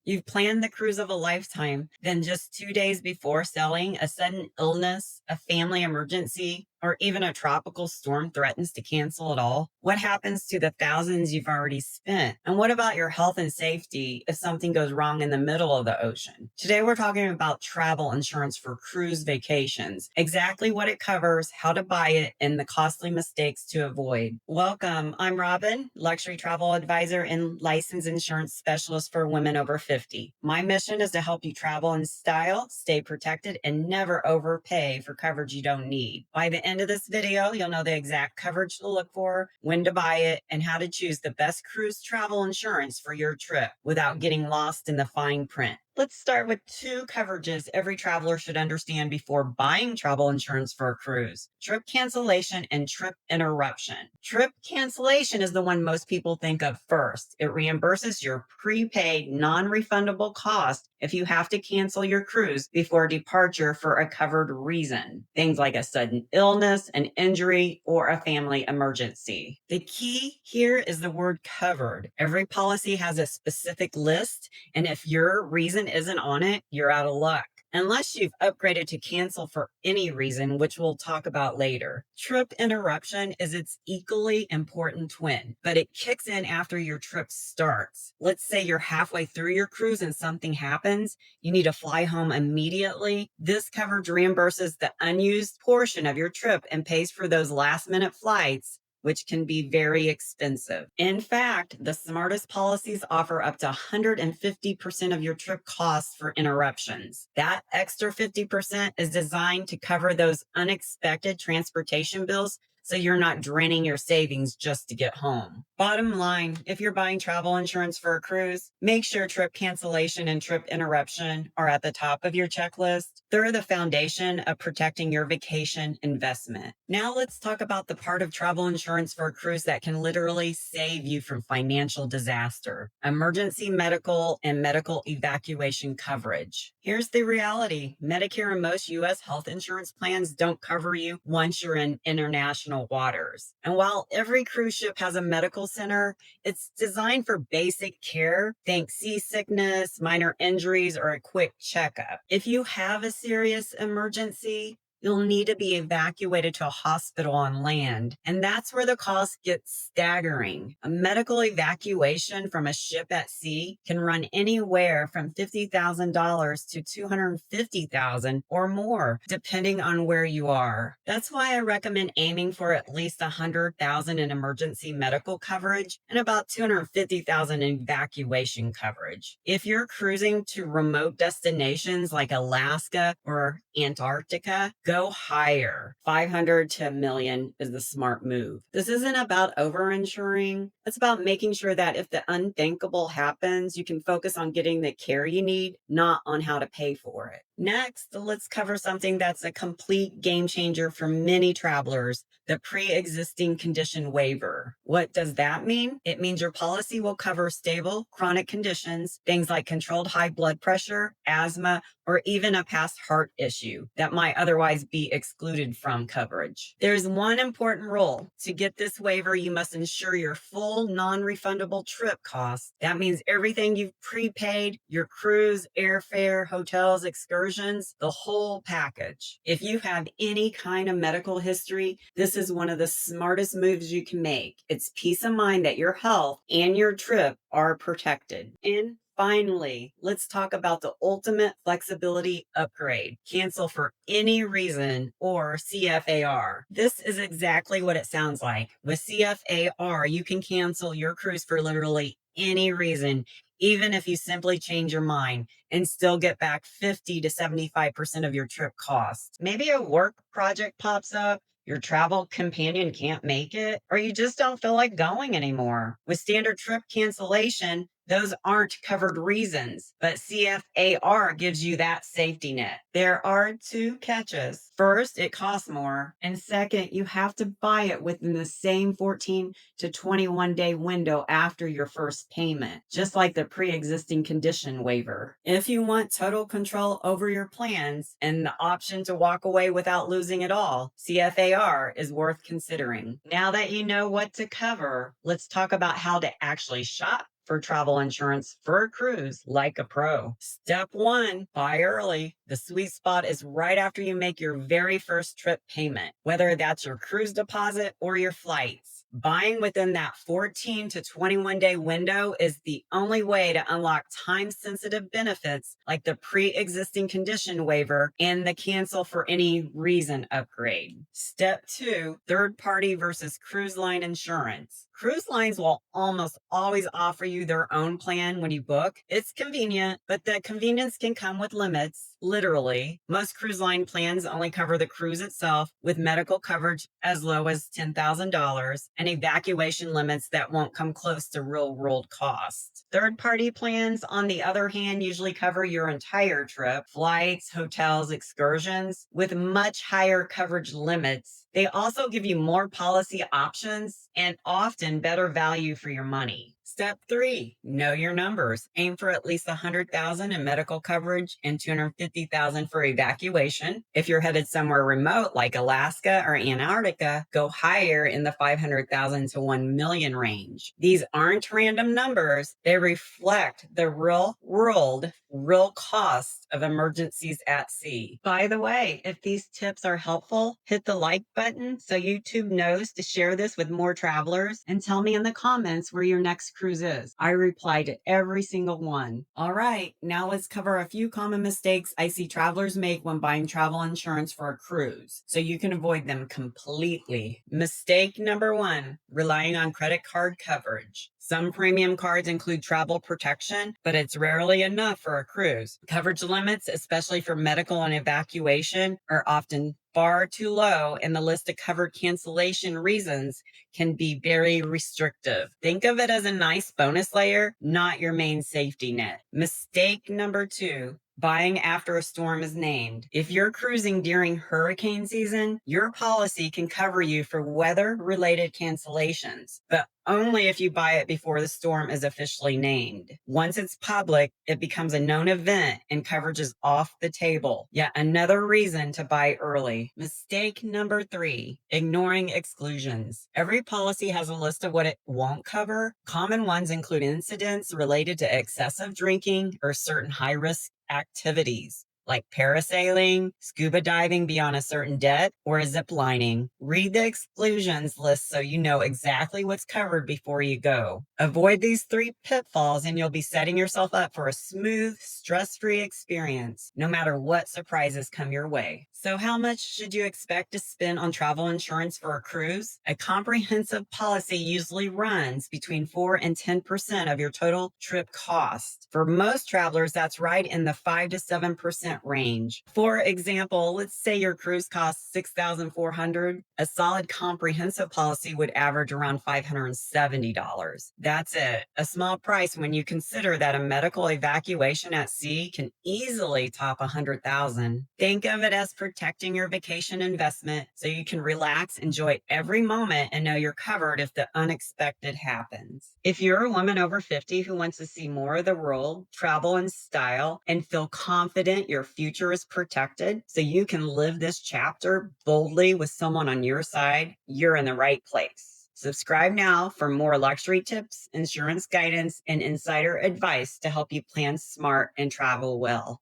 You've planned the cruise of a lifetime. Then, just 2 days before sailing, a sudden illness, a family emergency, or even a tropical storm threatens to cancel it all. What happens to the thousands you've already spent? And what about your health and safety if something goes wrong in the middle of the ocean? Today, we're talking about travel insurance for cruise vacations, exactly what it covers, how to buy it, and the costly mistakes to avoid. Welcome. I'm Robin, luxury travel advisor and licensed insurance specialist for women over 50. My mission is to help you travel in style, stay protected, and never overpay for coverage you don't need. By the end of this video, you'll know the exact coverage to look for, when to buy it, and how to choose the best cruise travel insurance for your trip without getting lost in the fine print. Let's start with two coverages every traveler should understand before buying travel insurance for a cruise: trip cancellation and trip interruption. Trip cancellation is the one most people think of first. It reimburses your prepaid, non-refundable cost if you have to cancel your cruise before departure for a covered reason. Things like a sudden illness, an injury, or a family emergency. The key here is the word covered. Every policy has a specific list, and if your reason isn't on it, you're out of luck. Unless you've upgraded to cancel for any reason, which we'll talk about later. Trip interruption is its equally important twin, but it kicks in after your trip starts. Let's say you're halfway through your cruise and something happens. You need to fly home immediately. This coverage reimburses the unused portion of your trip and pays for those last-minute flights, which can be very expensive. In fact, the smartest policies offer up to 150% of your trip costs for interruptions. That extra 50% is designed to cover those unexpected transportation bills, so you're not draining your savings just to get home. Bottom line, if you're buying travel insurance for a cruise, make sure trip cancellation and trip interruption are at the top of your checklist. They're the foundation of protecting your vacation investment. Now let's talk about the part of travel insurance for a cruise that can literally save you from financial disaster: emergency medical and medical evacuation coverage. Here's the reality: Medicare and most U.S. health insurance plans don't cover you once you're in international waters. And while every cruise ship has a medical center, it's designed for basic care. Think seasickness, minor injuries, or a quick checkup. If you have a serious emergency, you'll need to be evacuated to a hospital on land, and that's where the cost gets staggering. A medical evacuation from a ship at sea can run anywhere from $50,000 to $250,000 or more, depending on where you are. That's why I recommend aiming for at least $100,000 in emergency medical coverage and about $250,000 in evacuation coverage. If you're cruising to remote destinations like Alaska or Antarctica, go higher. 500 to a million is the smart move. This isn't about overinsuring. It's about making sure that if the unthinkable happens, you can focus on getting the care you need, not on how to pay for it. Next, let's cover something that's a complete game changer for many travelers: the pre-existing condition waiver. What does that mean? It means your policy will cover stable chronic conditions, things like controlled high blood pressure, asthma, or even a past heart issue that might otherwise be excluded from coverage. There's one important rule. To get this waiver, you must insure your full non-refundable trip costs. That means everything you've prepaid: your cruise, airfare, hotels, excursions, the whole package. If you have any kind of medical history, this is one of the smartest moves you can make. It's peace of mind that your health and your trip are protected. And finally, let's talk about the ultimate flexibility upgrade: cancel for any reason, or CFAR. This is exactly what it sounds like. With CFAR, you can cancel your cruise for literally any reason, even if you simply change your mind, and still get back 50 to 75% of your trip costs. Maybe a work project pops up, your travel companion can't make it, or you just don't feel like going anymore. With standard trip cancellation, those aren't covered reasons, but CFAR gives you that safety net. There are two catches. First, it costs more. And second, you have to buy it within the same 14 to 21 day window after your first payment, just like the pre-existing condition waiver. If you want total control over your plans and the option to walk away without losing it all, CFAR is worth considering. Now that you know what to cover, let's talk about how to actually shop for travel insurance for a cruise like a pro. Step one, buy early. The sweet spot is right after you make your very first trip payment, whether that's your cruise deposit or your flights. Buying within that 14 to 21 day window is the only way to unlock time sensitive benefits like the pre existing condition waiver and the cancel for any reason upgrade. Step two, third party versus cruise line insurance. Cruise lines will almost always offer you their own plan when you book. It's convenient, but the convenience can come with limits. Literally, most cruise line plans only cover the cruise itself with medical coverage as low as $10,000 and evacuation limits that won't come close to real world costs. Third party plans, on the other hand, usually cover your entire trip, flights, hotels, excursions, with much higher coverage limits. They also give you more policy options and often better value for your money. Step three, know your numbers. Aim for at least $100,000 in medical coverage and $250,000 for evacuation. If you're headed somewhere remote like Alaska or Antarctica, go higher in the $500,000 to $1 million range. These aren't random numbers. They reflect the real world, real cost of emergencies at sea. By the way, if these tips are helpful, hit the like button so YouTube knows to share this with more travelers, and tell me in the comments where your next cruise is. I reply to every single one. All right, now let's cover a few common mistakes I see travelers make when buying travel insurance for a cruise so you can avoid them completely. Mistake number one, relying on credit card coverage. Some premium cards include travel protection, but it's rarely enough for a cruise. Coverage limits, especially for medical and evacuation, are often far too low, and the list of covered cancellation reasons can be very restrictive. Think of it as a nice bonus layer, not your main safety net. Mistake number two, buying after a storm is named. If you're cruising during hurricane season, your policy can cover you for weather-related cancellations, but only if you buy it before the storm is officially named. Once it's public, it becomes a known event and coverage is off the table. Yet another reason to buy early. Mistake number three, ignoring exclusions. Every policy has a list of what it won't cover. Common ones include incidents related to excessive drinking or certain high-risk activities like parasailing, scuba diving beyond a certain depth, or zip lining. Read the exclusions list so you know exactly what's covered before you go. Avoid these three pitfalls and you'll be setting yourself up for a smooth, stress-free experience, no matter what surprises come your way. So how much should you expect to spend on travel insurance for a cruise? A comprehensive policy usually runs between 4 and 10% of your total trip cost. For most travelers, that's right in the 5 to 7% range. For example, let's say your cruise costs $6,400. A solid comprehensive policy would average around $570. That's it. A small price when you consider that a medical evacuation at sea can easily top $100,000. Think of it as protecting your vacation investment so you can relax, enjoy every moment, and know you're covered if the unexpected happens. If you're a woman over 50 who wants to see more of the world, travel in style, and feel confident your future is protected so you can live this chapter boldly with someone on your side, you're in the right place. Subscribe now for more luxury tips, insurance guidance, and insider advice to help you plan smart and travel well.